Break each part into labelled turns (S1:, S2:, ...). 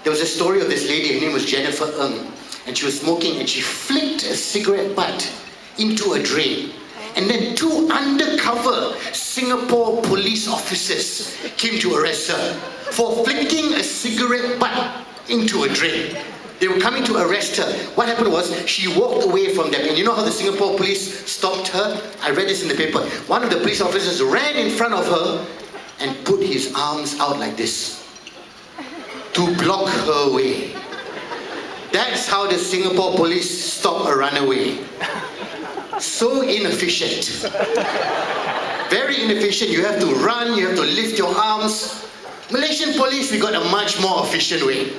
S1: There was a story of this lady, her name was Jennifer Ng, and she was smoking and she flicked a cigarette butt into a drain. And then 2 undercover Singapore police officers came to arrest her for flicking a cigarette butt into a drain. They were coming to arrest her. What happened was, she walked away from them. And you know how the Singapore police stopped her? I read this in the paper. One of the police officers ran in front of her and put his arms out like this to block her way. That's how the Singapore police stop a runaway. So inefficient. Very inefficient. You have to run, you have to lift your arms. Malaysian police, we got a much more efficient way.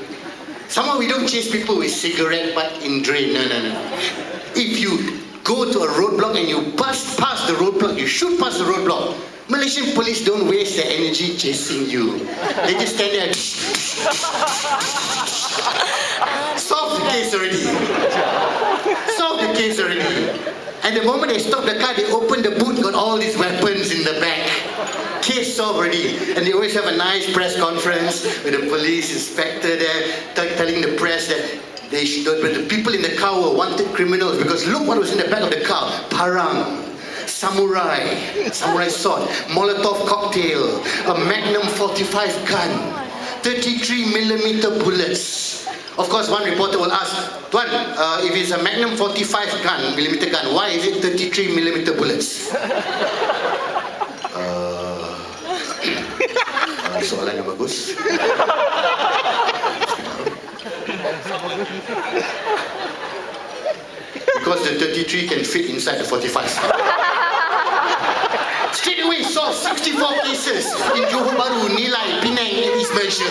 S1: Somehow we don't chase people with cigarette butt in drain. No. If you go to a roadblock and you bust past the roadblock, you shoot past the roadblock, Malaysian police don't waste their energy chasing you. They just stand there. Solve the case already. Solve the case already. And the moment they stop the car, they open the boot, got all these weapons in the back. Case solved already. And they always have a nice press conference with the police inspector there telling the press that the people in the car were wanted criminals because look what was in the back of the car. Parang, samurai sword, Molotov cocktail, a Magnum 45 gun, 33mm bullets. Of course, one reporter will ask, Tuan, if it's a Magnum 45 millimeter gun, why is it 33mm bullets? Soalan yang bagus. Because the 33 can fit inside the 45. Straight away saw 64 cases in Johor Bahru, Nilai, Penang, and East Malaysia.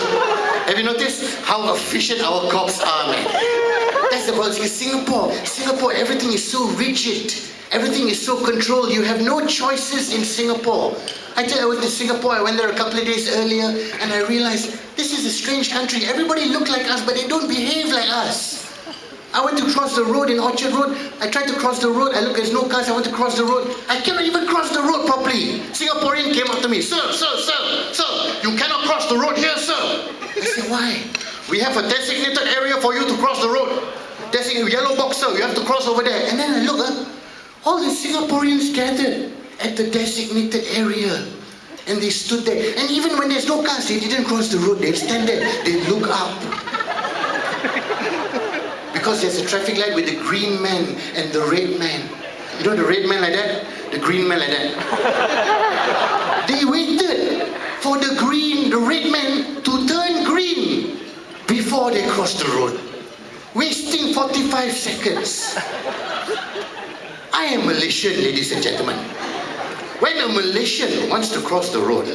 S1: Have you noticed how efficient our cops are, man? That's the problem. Singapore, everything is so rigid. Everything is so controlled. You have no choices in Singapore. I tell you, I went to Singapore, I went there a couple of days earlier, and I realized this is a strange country. Everybody look like us, but they don't behave like us. I went to cross the road in Orchard Road. I tried to cross the road. I look, there's no cars. I want to cross the road. I cannot even cross the road properly. Singaporean came up to me, sir, you cannot cross the road here, sir. I said, why? We have a designated area for you to cross the road. Designated yellow box, sir. You have to cross over there. And then I look, all the Singaporeans gathered at the designated area. And they stood there. And even when there's no cars, they didn't cross the road. They stand there. They look up. Because there's a traffic light with the green man and the red man. You know the red man like that? The green man like that. They waited for the red man to turn green before they crossed the road. Wasting 45 seconds. I am Malaysian, ladies and gentlemen. When a Malaysian wants to cross the road,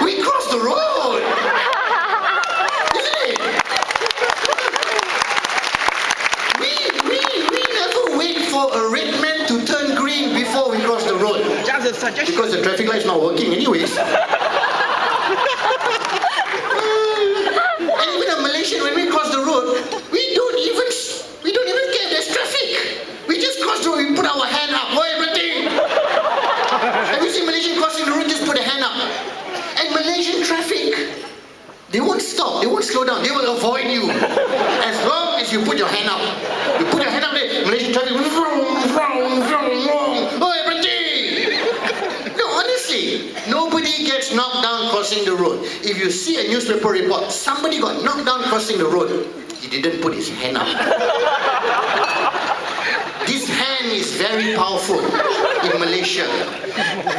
S1: we cross the road! Isn't it? We never wait for a red man to turn green before we cross the road. Just a suggestion. Because the traffic light is not working anyways. And even a Malaysian, when we cross the road, we don't even care there's traffic. We just cross the road, we put our hand up. Why everything? Have you seen Malaysian crossing the road? Just put a hand up. And Malaysian traffic, they won't stop, they won't slow down, they will avoid you. As long as you put your hand up. You put your hand up there, Malaysian traffic, oh everything! No, honestly, nobody gets knocked down crossing the road. If you see a newspaper report, somebody got knocked down crossing the road, he didn't put his hand up. This hand is very powerful in Malaysia.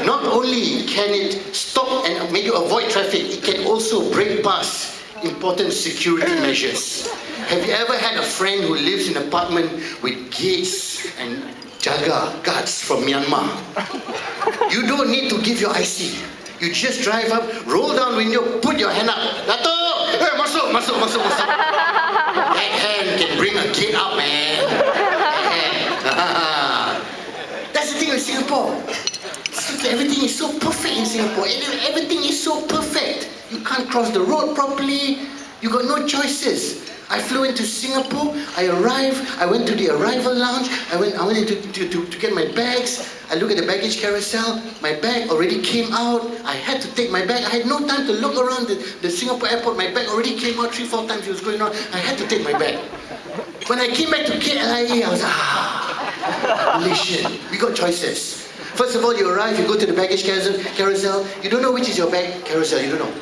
S1: Not only can it stop and make you avoid traffic, it can also break past important security measures. Have you ever had a friend who lives in an apartment with gates and guards from Myanmar? You don't need to give your IC. You just drive up, roll down window, put your hand up. Dato! Hey, masuk. That hand can bring a gate up, man. That's the thing with Singapore. Everything is so perfect in Singapore. Everything is so perfect. You can't cross the road properly. You got no choices. I flew into Singapore, I arrived, I went to the arrival lounge, I went in to get my bags. I look at the baggage carousel, my bag already came out, I had to take my bag, I had no time to look around the Singapore airport, my bag already came out 3-4 times, it was going on, I had to take my bag. When I came back to KLIA, I was Malaysian, we got choices. First of all, you arrive, you go to the baggage carousel, you don't know which is your bag carousel, you don't know.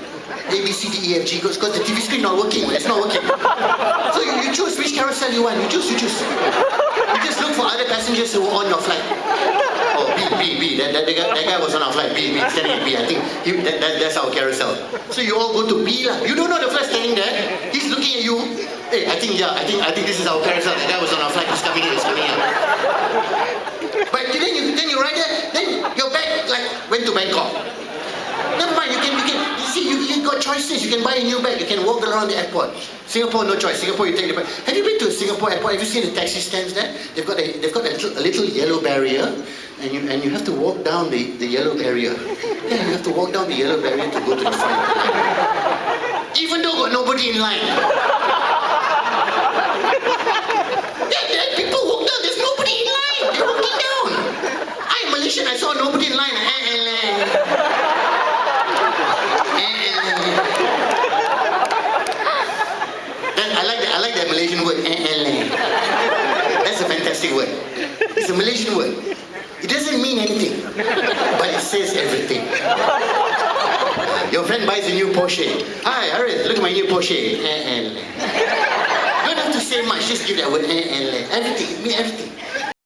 S1: A, B, C, D, E, F, G, because the TV screen not working, it's not working. So you choose which carousel you want, you choose. You just look for other passengers who are on your flight. Oh, B, that guy was on our flight, B, standing at B, I think that's our carousel. So you all go to B lah. You don't know the flight standing there, he's looking at you. Hey, I think this is our carousel, that guy was on our flight, he's coming in. But then you ride there, then your bag like went to Bangkok. Never mind, you got choices. You can buy a new bag. You can walk around the airport. Singapore, no choice. Singapore, you take the bag. Have you been to a Singapore airport? Have you seen the taxi stands there? They've got a little yellow barrier, and you have to walk down the yellow barrier. Yeah, you have to walk down the yellow barrier to go to the front. Even though got nobody in line. Yeah, people walk down. There's nobody in line. They're walking down. I'm Malaysian. I saw nobody in line. I like that Malaysian word, That's a fantastic word. It's a Malaysian word. It doesn't mean anything, but it says everything. Your friend buys a new Porsche. Hi, Harith, look at my new Porsche. You don't have to say much, just give that word, Everything, it means everything.